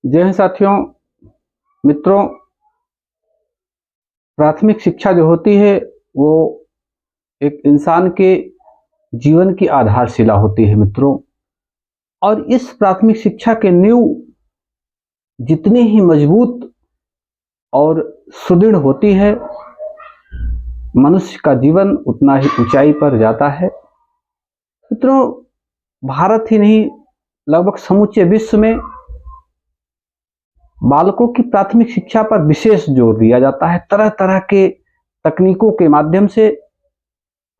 जय हिंद साथियों, मित्रों। प्राथमिक शिक्षा जो होती है वो एक इंसान के जीवन की आधारशिला होती है मित्रों। और इस प्राथमिक शिक्षा के नींव जितनी ही मजबूत और सुदृढ़ होती है, मनुष्य का जीवन उतना ही ऊंचाई पर जाता है मित्रों। भारत ही नहीं, लगभग समूचे विश्व में बालकों की प्राथमिक शिक्षा पर विशेष जोर दिया जाता है। तरह तरह के तकनीकों के माध्यम से,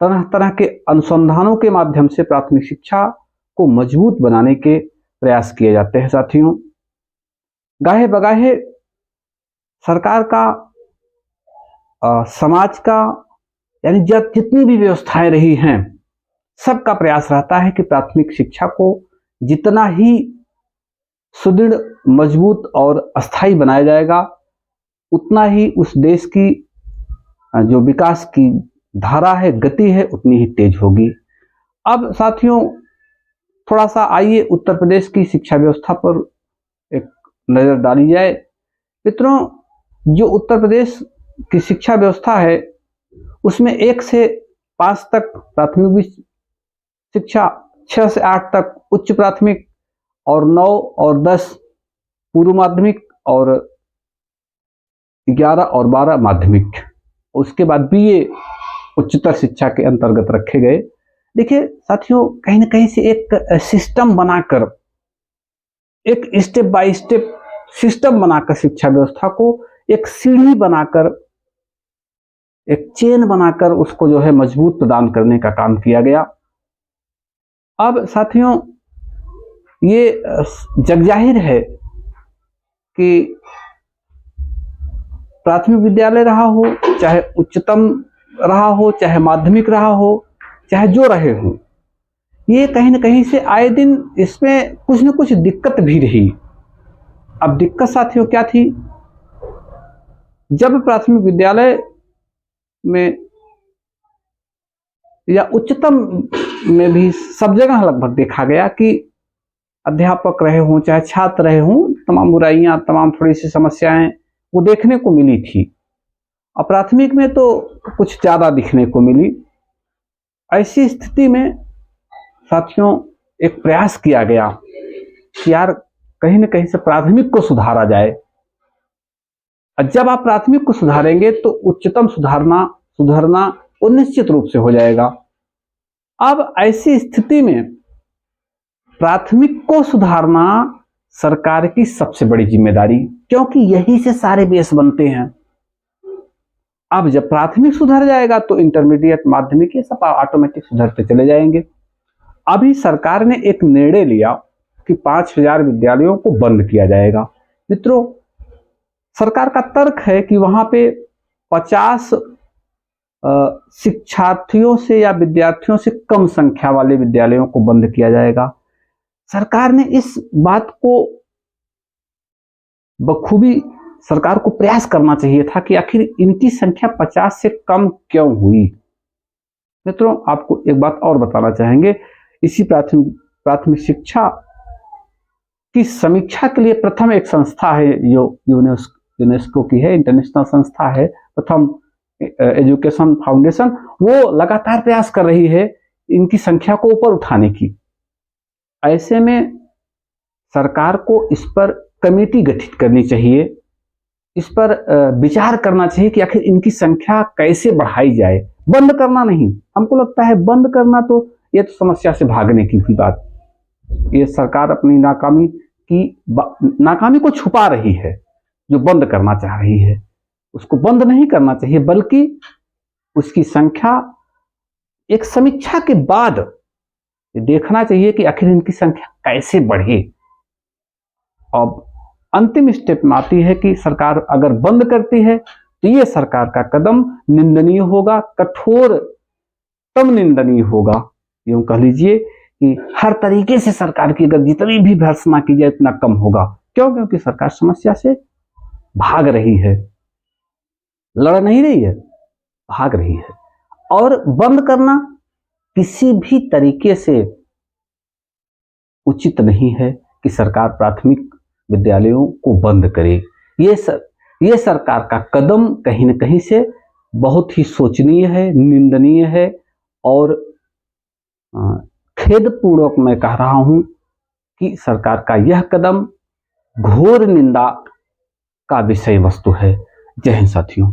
तरह तरह के अनुसंधानों के माध्यम से प्राथमिक शिक्षा को मजबूत बनाने के प्रयास किए जाते हैं साथियों। गाहे बगाहे सरकार का, समाज का, यानी जितनी भी व्यवस्थाएं रही हैं, सबका प्रयास रहता है कि प्राथमिक शिक्षा को जितना ही सुदृढ़, मजबूत और अस्थायी बनाया जाएगा, उतना ही उस देश की जो विकास की धारा है, गति है, उतनी ही तेज होगी। अब साथियों, थोड़ा सा आइए उत्तर प्रदेश की शिक्षा व्यवस्था पर एक नजर डाली जाए। मित्रों, जो उत्तर प्रदेश की शिक्षा व्यवस्था है उसमें 1 से 5 तक प्राथमिक शिक्षा, 6 से 8 तक उच्च प्राथमिक, और 9 और 10 पूर्व माध्यमिक, और 11 और 12 माध्यमिक। उसके बाद बीए उच्चतर शिक्षा के अंतर्गत रखे गए। देखिए साथियों, कहीं ना कहीं से एक सिस्टम बनाकर, एक स्टेप बाय स्टेप सिस्टम बनाकर शिक्षा व्यवस्था को एक सीढ़ी बनाकर, एक चेन बनाकर उसको जो है मजबूत प्रदान करने का काम किया गया। अब साथियों, ये जगजाहिर है कि प्राथमिक विद्यालय रहा हो, चाहे उच्चतम रहा हो, चाहे माध्यमिक रहा हो, चाहे जो रहे हो, ये कहीं ना कहीं से आए दिन इसमें कुछ न कुछ दिक्कत भी रही। अब दिक्कत साथियों क्या थी? जब प्राथमिक विद्यालय में या उच्चतम में भी सब जगह लगभग देखा गया कि अध्यापक रहे हों चाहे छात्र रहे हों, तमाम बुराइयां, तमाम थोड़ी सी समस्याएं वो देखने को मिली थी। और प्राथमिक में तो कुछ ज्यादा दिखने को मिली। ऐसी स्थिति में साथियों एक प्रयास किया गया कि यार कहीं ना कहीं से प्राथमिक को सुधारा जाए। और जब आप प्राथमिक को सुधारेंगे तो उच्चतम सुधरना वो निश्चित रूप से हो जाएगा। अब ऐसी स्थिति में प्राथमिक को सुधारना सरकार की सबसे बड़ी जिम्मेदारी, क्योंकि यही से सारे बेस बनते हैं। अब जब प्राथमिक सुधर जाएगा तो इंटरमीडिएट, माध्यमिक, ये सब ऑटोमेटिक सुधरते चले जाएंगे। अभी सरकार ने एक निर्णय लिया कि 5000 विद्यालयों को बंद किया जाएगा। मित्रों, सरकार का तर्क है कि वहां पे 50 शिक्षार्थियों से या विद्यार्थियों से कम संख्या वाले विद्यालयों को बंद किया जाएगा। सरकार ने इस बात को बखूबी, सरकार को प्रयास करना चाहिए था कि आखिर इनकी संख्या 50 से कम क्यों हुई। मित्रों, आपको एक बात और बताना चाहेंगे। इसी प्राथमिक शिक्षा की समीक्षा के लिए प्रथम एक संस्था है जो यूनेस्को की है, इंटरनेशनल संस्था है, प्रथम एजुकेशन फाउंडेशन। वो लगातार प्रयास कर रही है इनकी संख्या को ऊपर उठाने की। ऐसे में सरकार को इस पर कमेटी गठित करनी चाहिए, इस पर विचार करना चाहिए कि आखिर इनकी संख्या कैसे बढ़ाई जाए। बंद करना नहीं, हमको लगता है बंद करना तो ये तो समस्या से भागने की भी बात। ये सरकार अपनी नाकामी को छुपा रही है। जो बंद करना चाह रही है उसको बंद नहीं करना चाहिए, बल्कि उसकी संख्या एक समीक्षा के बाद देखना चाहिए कि आखिर इनकी संख्या कैसे बढ़े। अब अंतिम स्टेप में आती है कि सरकार अगर बंद करती है तो ये सरकार का कदम निंदनीय होगा, कठोरतम निंदनीय होगा। यूं कह लीजिए कि हर तरीके से सरकार की अगर जितनी भी भर्त्सना की जाए उतना कम होगा। क्यों? क्योंकि सरकार समस्या से भाग रही है, लड़ नहीं रही है, भाग रही है। और बंद करना किसी भी तरीके से उचित नहीं है कि सरकार प्राथमिक विद्यालयों को बंद करे। ये सरकार का कदम कहीं न कहीं से बहुत ही शोचनीय है, निंदनीय है और खेदपूर्वक मैं कह रहा हूं कि सरकार का यह कदम घोर निंदा का विषय वस्तु है। जय हिंद साथियों।